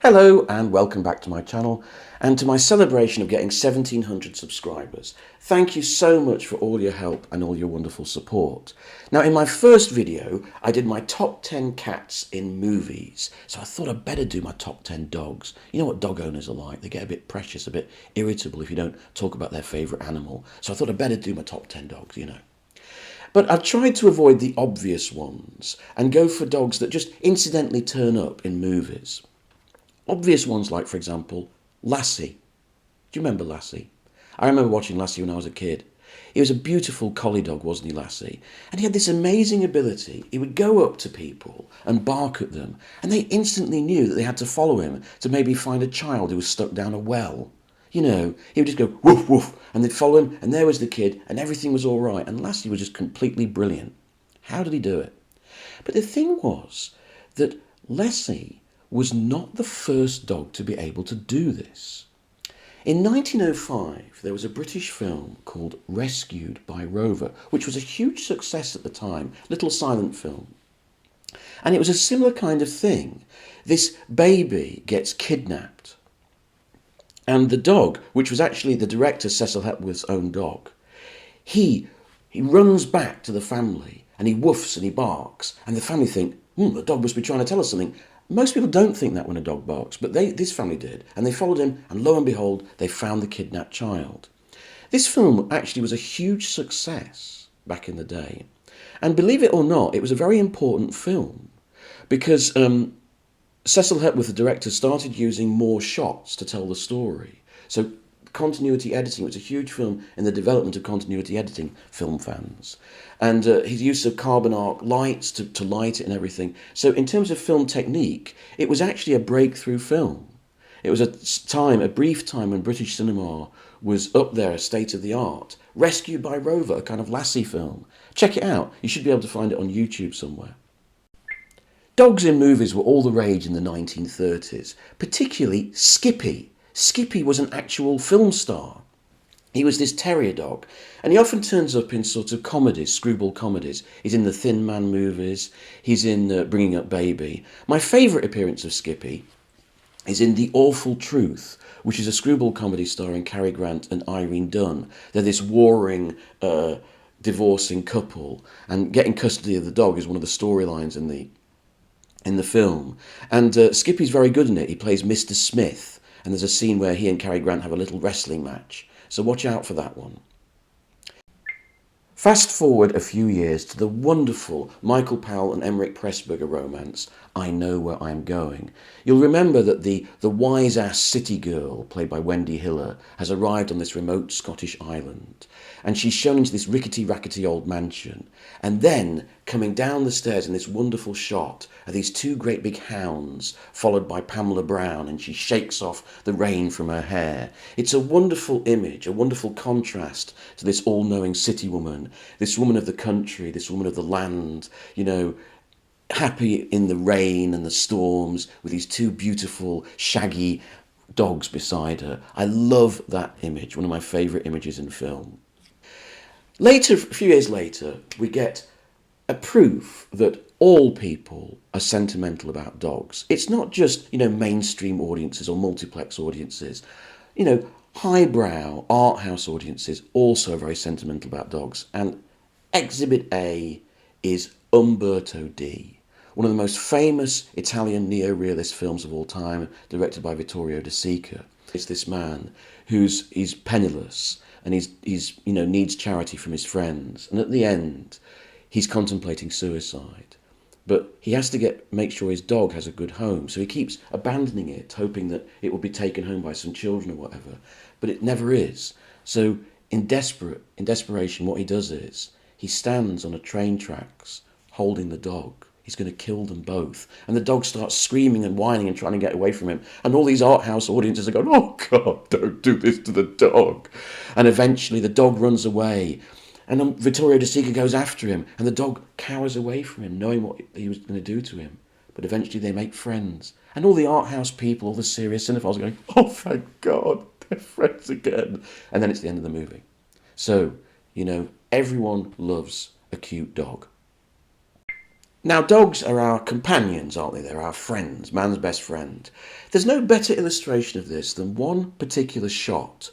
Hello and welcome back to my channel and to my celebration of getting 1700 subscribers. Thank you so much for all your help and all your wonderful support. Now in my first video I did my top 10 cats in movies, so I thought I'd better do my top 10 dogs. You know what dog owners are like, they get a bit precious, a bit irritable if you don't talk about their favourite animal, so I thought I'd better do my top 10 dogs, you know. But I've tried to avoid the obvious ones and go for dogs that just incidentally turn up in movies. Obvious ones like, for example, Lassie. Do you remember Lassie? I remember watching Lassie when I was a kid. He was a beautiful collie dog, wasn't he, Lassie? And he had this amazing ability. He would go up to people and bark at them, and they instantly knew that they had to follow him to maybe find a child who was stuck down a well. You know, he would just go woof woof, and they'd follow him, and there was the kid, and everything was all right. And Lassie was just completely brilliant. How did he do it? But the thing was that Lassie was not the first dog to be able to do this. In 1905, there was a British film called Rescued by Rover, which was a huge success at the time, little silent film. And it was a similar kind of thing. This baby gets kidnapped. And the dog, which was actually the director Cecil Hepworth's own dog, he runs back to the family and he woofs and he barks. And the family think, the dog must be trying to tell us something. Most people don't think that when a dog barks, but this family did, and they followed him, and lo and behold, they found the kidnapped child. This film actually was a huge success back in the day, and believe it or not, it was a very important film, because Cecil Hepworth, the director, started using more shots to tell the story. So continuity editing was a huge film in the development of continuity editing, film fans. And his use of carbon arc lights to light it and everything. So in terms of film technique, it was actually a breakthrough film. It was a brief time when British cinema was up there, state of the art. Rescued by Rover, a kind of Lassie film. Check it out. You should be able to find it on YouTube somewhere. Dogs in movies were all the rage in the 1930s, particularly Skippy. Skippy was an actual film star. He was this terrier dog, and he often turns up in sort of comedies, screwball comedies. He's in the Thin Man movies, he's in Bringing Up Baby. My favourite appearance of Skippy is in The Awful Truth, which is a screwball comedy starring Cary Grant and Irene Dunne. They're this warring, divorcing couple, and getting custody of the dog is one of the storylines in the film. And Skippy's very good in it. He plays Mr. Smith, and there's a scene where he and Cary Grant have a little wrestling match. So watch out for that one. Fast forward a few years to the wonderful Michael Powell and Emmerich Pressburger romance, I Know Where I'm Going. You'll remember that the wise-ass city girl, played by Wendy Hiller, has arrived on this remote Scottish island. And she's shown into this rickety-rackety old mansion. And then, coming down the stairs in this wonderful shot, are these two great big hounds, followed by Pamela Brown, and she shakes off the rain from her hair. It's a wonderful image, a wonderful contrast to this all-knowing city woman, this woman of the country, this woman of the land, you know, happy in the rain and the storms with these two beautiful, shaggy dogs beside her. I love that image, one of my favourite images in film. Later, a few years later, we get a proof that all people are sentimental about dogs. It's not just, mainstream audiences or multiplex audiences. Highbrow, art house audiences also are very sentimental about dogs. And Exhibit A is Umberto D, one of the most famous Italian neo-realist films of all time, directed by Vittorio De Sica. It's this man he's penniless, and he's needs charity from his friends, and at the end he's contemplating suicide, but he has to make sure his dog has a good home, so he keeps abandoning it, hoping that it will be taken home by some children or whatever, but it never is. So in desperation, what he does is he stands on a train tracks holding the dog. He's going to kill them both. And the dog starts screaming and whining and trying to get away from him. And all these art house audiences are going, oh God, don't do this to the dog. And eventually the dog runs away. And Vittorio De Sica goes after him. And the dog cowers away from him, knowing what he was going to do to him. But eventually they make friends. And all the art house people, all the serious cinephiles are going, oh, thank God, they're friends again. And then it's the end of the movie. So, everyone loves a cute dog. Now, dogs are our companions, aren't they? They're our friends, man's best friend. There's no better illustration of this than one particular shot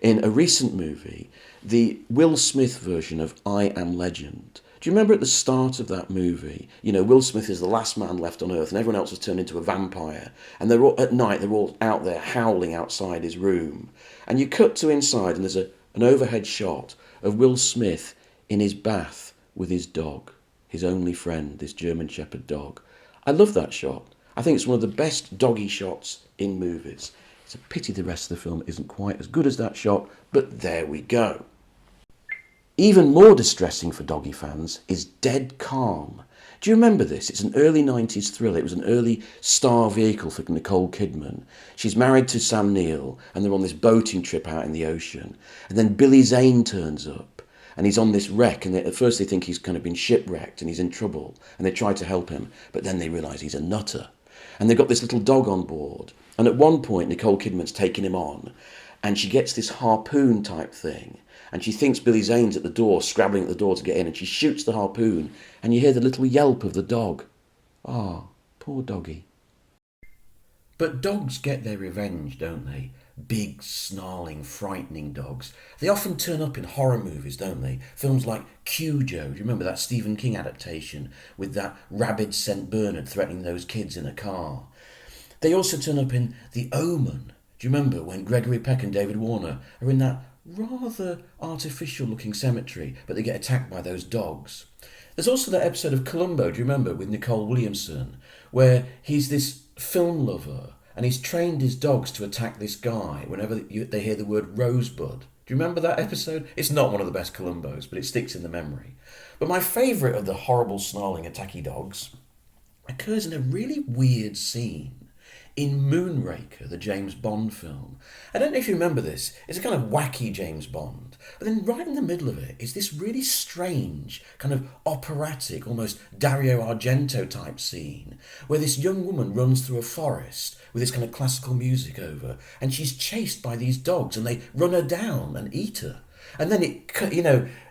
in a recent movie, the Will Smith version of I Am Legend. Do you remember at the start of that movie, Will Smith is the last man left on Earth and everyone else has turned into a vampire, and they're all, at night they're all out there howling outside his room. And you cut to inside and there's an overhead shot of Will Smith in his bath with his dog, his only friend, this German Shepherd dog. I love that shot. I think it's one of the best doggy shots in movies. It's a pity the rest of the film isn't quite as good as that shot, but there we go. Even more distressing for doggy fans is Dead Calm. Do you remember this? It's an early 90s thriller. It was an early star vehicle for Nicole Kidman. She's married to Sam Neill and they're on this boating trip out in the ocean. And then Billy Zane turns up and he's on this wreck, and at first they think he's kind of been shipwrecked and he's in trouble, and they try to help him, but then they realise he's a nutter. And they've got this little dog on board, and at one point Nicole Kidman's taking him on, and she gets this harpoon type thing, and she thinks Billy Zane's at the door, scrabbling at the door to get in, and she shoots the harpoon, and you hear the little yelp of the dog. Ah, poor doggy. But dogs get their revenge, don't they? Big, snarling, frightening dogs. They often turn up in horror movies, don't they? Films like Cujo, do you remember that Stephen King adaptation with that rabid St. Bernard threatening those kids in a car? They also turn up in The Omen. Do you remember when Gregory Peck and David Warner are in that rather artificial looking cemetery, but they get attacked by those dogs? There's also that episode of Columbo, do you remember, with Nicole Williamson, where he's this film lover and he's trained his dogs to attack this guy whenever they hear the word rosebud. Do you remember that episode? It's not one of the best Columbos, but it sticks in the memory. But my favourite of the horrible, snarling, attacky dogs occurs in a really weird scene in Moonraker, the James Bond film. I don't know if you remember this. It's a kind of wacky James Bond. But then right in the middle of it is this really strange, kind of operatic, almost Dario Argento type scene, where this young woman runs through a forest with this kind of classical music over, and she's chased by these dogs, and they run her down and eat her. And then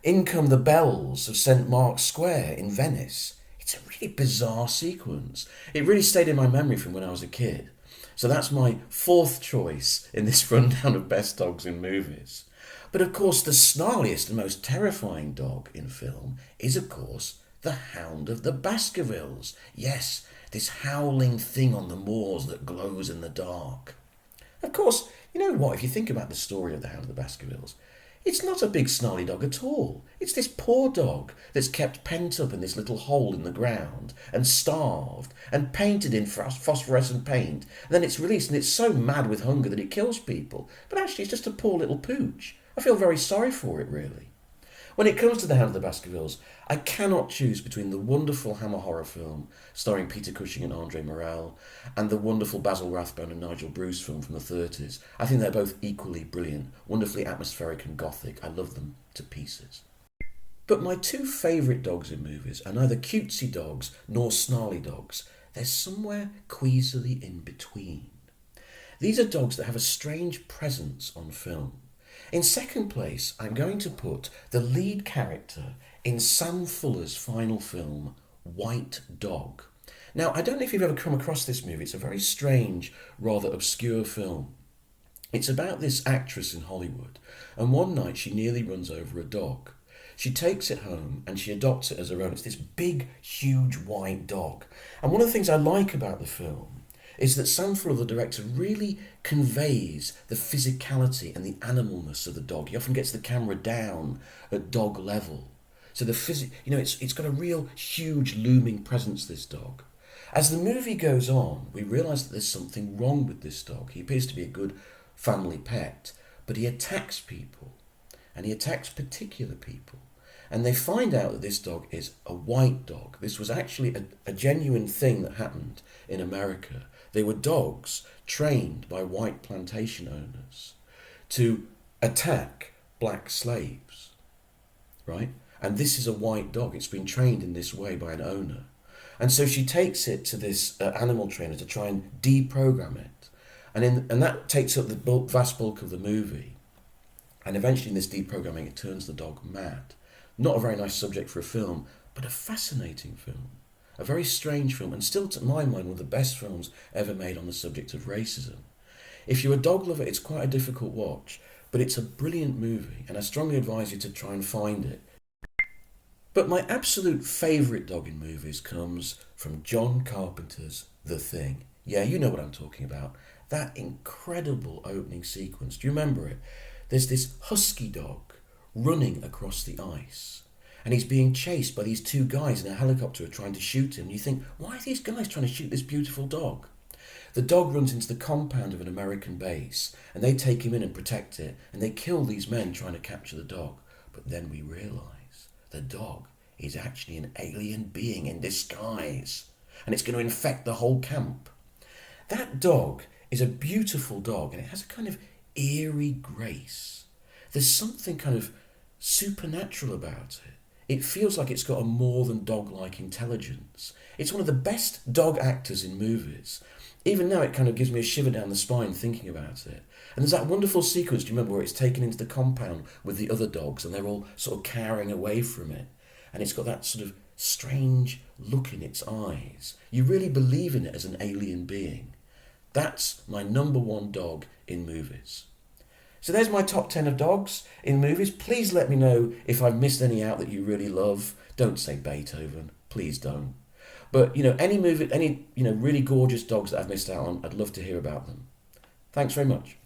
in come the bells of St. Mark's Square in Venice. It's a really bizarre sequence. It really stayed in my memory from when I was a kid. So that's my fourth choice in this rundown of best dogs in movies. But of course, the snarliest and most terrifying dog in film is, of course, the Hound of the Baskervilles. Yes, this howling thing on the moors that glows in the dark. Of course, you know what, if you think about the story of the Hound of the Baskervilles, it's not a big snarly dog at all. It's this poor dog that's kept pent up in this little hole in the ground and starved and painted in phosphorescent paint. And then it's released and it's so mad with hunger that it kills people. But actually it's just a poor little pooch. I feel very sorry for it, really. When it comes to The Hound of the Baskervilles, I cannot choose between the wonderful Hammer horror film starring Peter Cushing and Andre Morel and the wonderful Basil Rathbone and Nigel Bruce film from the 30s. I think they're both equally brilliant, wonderfully atmospheric and gothic. I love them to pieces. But my two favourite dogs in movies are neither cutesy dogs nor snarly dogs. They're somewhere queasily in between. These are dogs that have a strange presence on film. In second place, I'm going to put the lead character in Sam Fuller's final film, White Dog. Now, I don't know if you've ever come across this movie. It's a very strange, rather obscure film. It's about this actress in Hollywood, and one night she nearly runs over a dog. She takes it home and she adopts it as her own. It's this big, huge white dog. And one of the things I like about the film is that Sam Fuller, the director, really conveys the physicality and the animalness of the dog. He often gets the camera down at dog level. So it's got a real huge looming presence, this dog. As the movie goes on, we realise that there's something wrong with this dog. He appears to be a good family pet, but he attacks people, and he attacks particular people. And they find out that this dog is a white dog. This was actually a genuine thing that happened in America. They were dogs trained by white plantation owners to attack black slaves, right? And this is a white dog. It's been trained in this way by an owner. And so she takes it to this animal trainer to try and deprogram it. And that takes up the vast bulk of the movie. And eventually in this deprogramming, it turns the dog mad. Not a very nice subject for a film, but a fascinating film. A very strange film, and still to my mind one of the best films ever made on the subject of racism. If you're a dog lover, it's quite a difficult watch, but it's a brilliant movie, and I strongly advise you to try and find it. But my absolute favourite dog in movies comes from John Carpenter's The Thing. Yeah, you know what I'm talking about. That incredible opening sequence. Do you remember it? There's this husky dog running across the ice, and he's being chased by these two guys in a helicopter who are trying to shoot him. And you think, why are these guys trying to shoot this beautiful dog? The dog runs into the compound of an American base, and they take him in and protect it, and they kill these men trying to capture the dog. But then we realise the dog is actually an alien being in disguise, and it's going to infect the whole camp. That dog is a beautiful dog, and it has a kind of eerie grace. There's something kind of supernatural about it. It feels like it's got a more than dog-like intelligence. It's one of the best dog actors in movies. Even now it kind of gives me a shiver down the spine thinking about it. And there's that wonderful sequence, do you remember, where it's taken into the compound with the other dogs and they're all sort of cowering away from it. And it's got that sort of strange look in its eyes. You really believe in it as an alien being. That's my number one dog in movies. So there's my top 10 of dogs in movies. Please let me know if I've missed any out that you really love. Don't say Beethoven. Please don't. But, any movie, any, really gorgeous dogs that I've missed out on, I'd love to hear about them. Thanks very much.